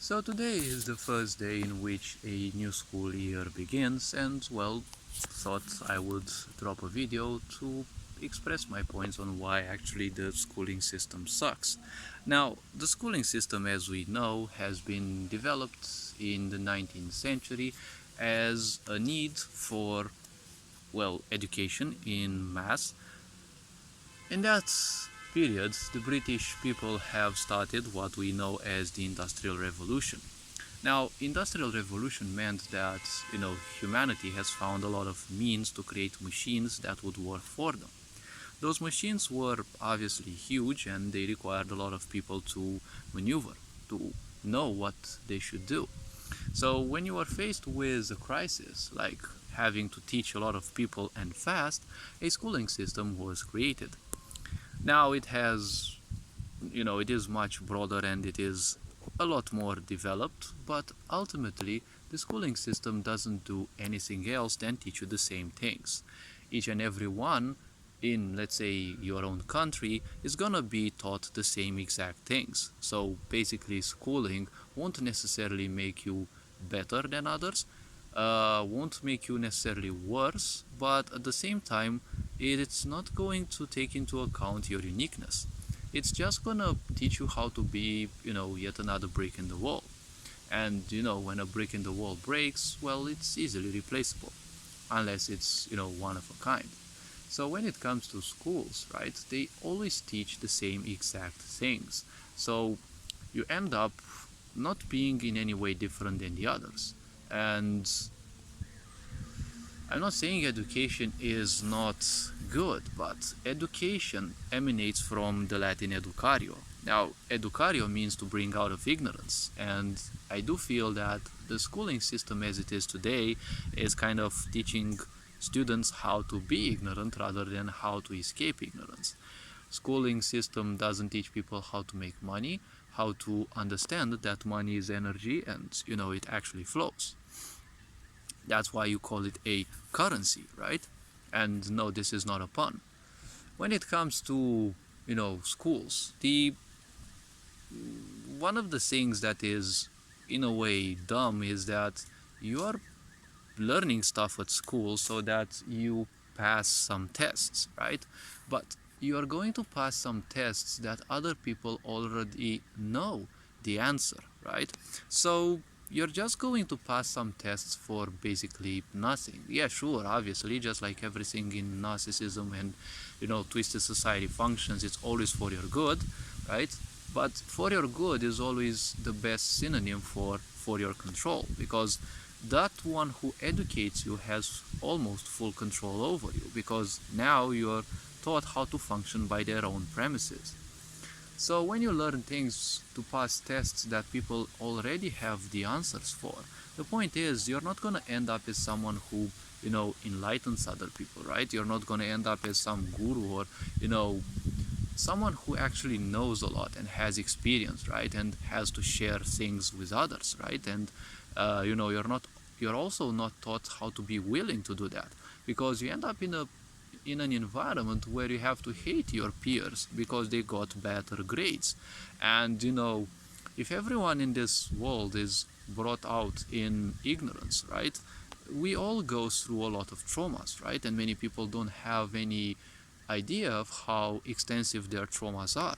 So today is the first day in which a new school year begins, and well, thought I would drop a video to express my points on why actually the schooling system sucks. Now, the schooling system, as we know, has been developed in the 19th century as a need for, well, education in mass. In that period, the British people have started what we know as the Industrial Revolution. Now, Industrial Revolution meant that, humanity has found a lot of means to create machines that would work for them. Those machines were obviously huge and they required a lot of people to maneuver, to know what they should do. So when you are faced with a crisis, like having to teach a lot of people and fast, a schooling system was created. Now it is much broader and it is a lot more developed, but ultimately the schooling system doesn't do anything else than teach you the same things. Each and every one in, let's say, your own country is gonna be taught the same exact things. So basically schooling won't necessarily make you better than others, won't make you necessarily worse, but at the same time it's not going to take into account your uniqueness. It's just gonna teach you how to be, yet another brick in the wall. And when a brick in the wall breaks, well, it's easily replaceable, unless it's, one of a kind. So when it comes to schools, right, they always teach the same exact things. So you end up not being in any way different than the others. And I'm not saying education is not good, but education emanates from the Latin educario. Now, educario means to bring out of ignorance, and I do feel that the schooling system as it is today is kind of teaching students how to be ignorant rather than how to escape ignorance. Schooling system doesn't teach people how to make money, how to understand that money is energy and it actually flows. That's why you call it a currency, right? And no, this is not a pun. When it comes to, schools, the one of the things that is in a way dumb is that you are learning stuff at school so that you pass some tests, right? But you are going to pass some tests that other people already know the answer, right? So you're just going to pass some tests for basically nothing. Yeah, sure, obviously, just like everything in narcissism and twisted society functions, it's always for your good, right? But for your good is always the best synonym for your control, because that one who educates you has almost full control over you, because now you're taught how to function by their own premises. So when you learn things to pass tests that people already have the answers for, the point is you're not going to end up as someone who, enlightens other people, right? You're not going to end up as some guru or, someone who actually knows a lot and has experience, right? And has to share things with others, right? And, you're also not taught how to be willing to do that, because you end up in an environment where you have to hate your peers because they got better grades. And if everyone in this world is brought out in ignorance, right, we all go through a lot of traumas, right? And many people don't have any idea of how extensive their traumas are.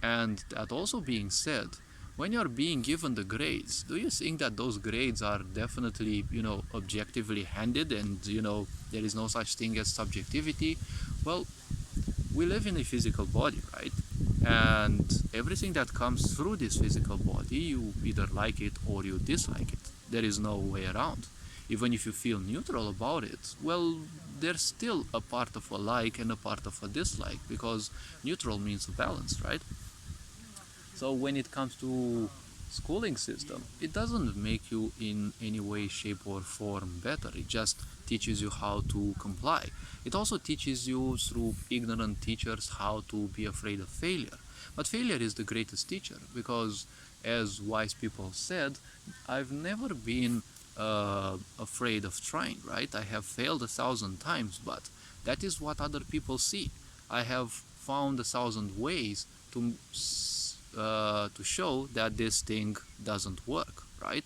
And that also being said, when you're being given the grades, do you think that those grades are definitely, objectively handed and, there is no such thing as subjectivity? Well, we live in a physical body, right? And everything that comes through this physical body, you either like it or you dislike it. There is no way around. Even if you feel neutral about it, well, there's still a part of a like and a part of a dislike, because neutral means balance, right? So when it comes to schooling system, it doesn't make you in any way, shape or form better. It just teaches you how to comply. It also teaches you through ignorant teachers how to be afraid of failure. But failure is the greatest teacher, because as wise people said, I've never been afraid of trying, right? I have failed 1,000 times, but that is what other people see. I have found 1,000 ways to to show that this thing doesn't work, right?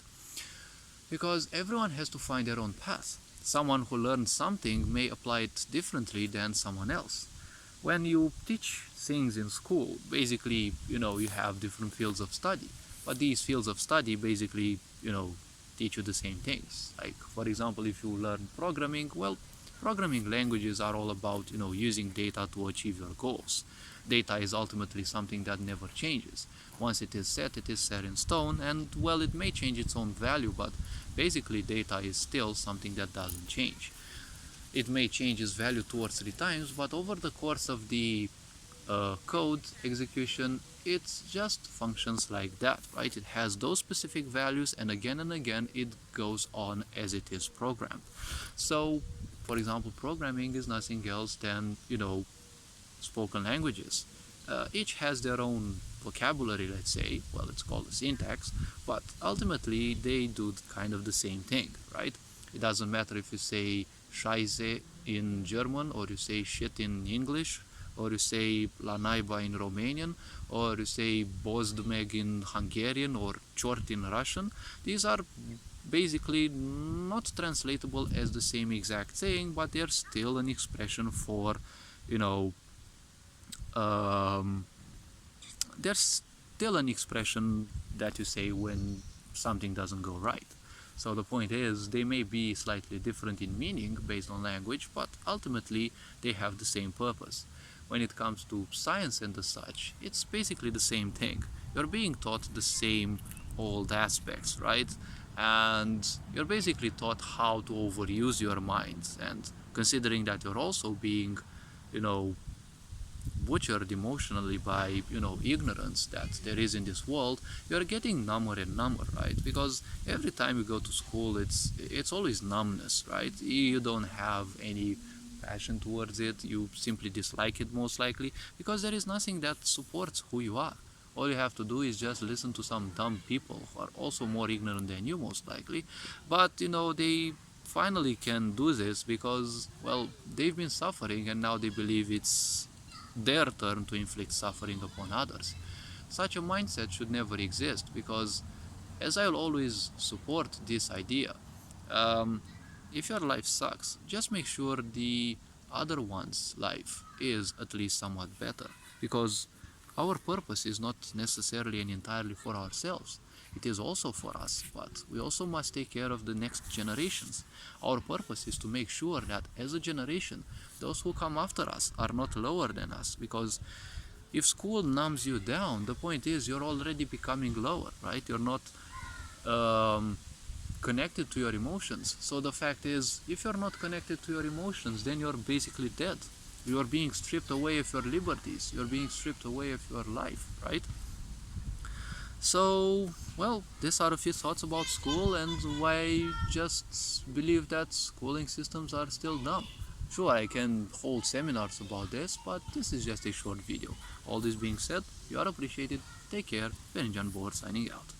Because everyone has to find their own path. Someone who learns something may apply it differently than someone else. When you teach things in school, basically, you have different fields of study, but these fields of study basically, teach you the same things. Like, for example, if you learn programming, well, programming languages are all about, using data to achieve your goals. Data is ultimately something that never changes. Once it is set in stone, and well, it may change its own value, but basically data is still something that doesn't change. It may change its value 2 or 3 times, but over the course of the code execution, it just functions like that, right? It has those specific values, and again it goes on as it is programmed. So, for example, programming is nothing else than, spoken languages. Each has their own vocabulary, let's say. Well, it's called a syntax, but ultimately they do kind of the same thing, right? It doesn't matter if you say Scheiße in German, or you say shit in English, or you say La Naiba in Romanian, or you say Bozdmeg in Hungarian, or Chort in Russian. These are basically not translatable as the same exact thing, but they're still an expression for, there's still an expression that you say when something doesn't go right. So the point is, they may be slightly different in meaning based on language, but ultimately they have the same purpose. When it comes to science and the such, it's basically the same thing. You're being taught the same old aspects, right? And you're basically taught how to overuse your mind. And considering that you're also being, butchered emotionally by, ignorance that there is in this world, you're getting number and number, right? Because every time you go to school, it's always numbness, right? You don't have any passion towards it. You simply dislike it, most likely, because there is nothing that supports who you are. All you have to do is just listen to some dumb people who are also more ignorant than you, most likely, but they finally can do this because, well, they've been suffering, and now they believe it's their turn to inflict suffering upon others. Such a mindset should never exist, because, as I'll always support this idea, if your life sucks, just make sure the other one's life is at least somewhat better, because our purpose is not necessarily and entirely for ourselves. It is also for us, but we also must take care of the next generations. Our purpose is to make sure that as a generation, those who come after us are not lower than us, because if school numbs you down, the point is you're already becoming lower, right? You're not connected to your emotions. So the fact is, if you're not connected to your emotions, then you're basically dead. You are being stripped away of your liberties. You're being stripped away of your life, right? So, well, these are a few thoughts about school and why I just believe that schooling systems are still dumb. Sure, I can hold seminars about this, but this is just a short video. All this being said, you are appreciated. Take care. Benjan Bohr signing out.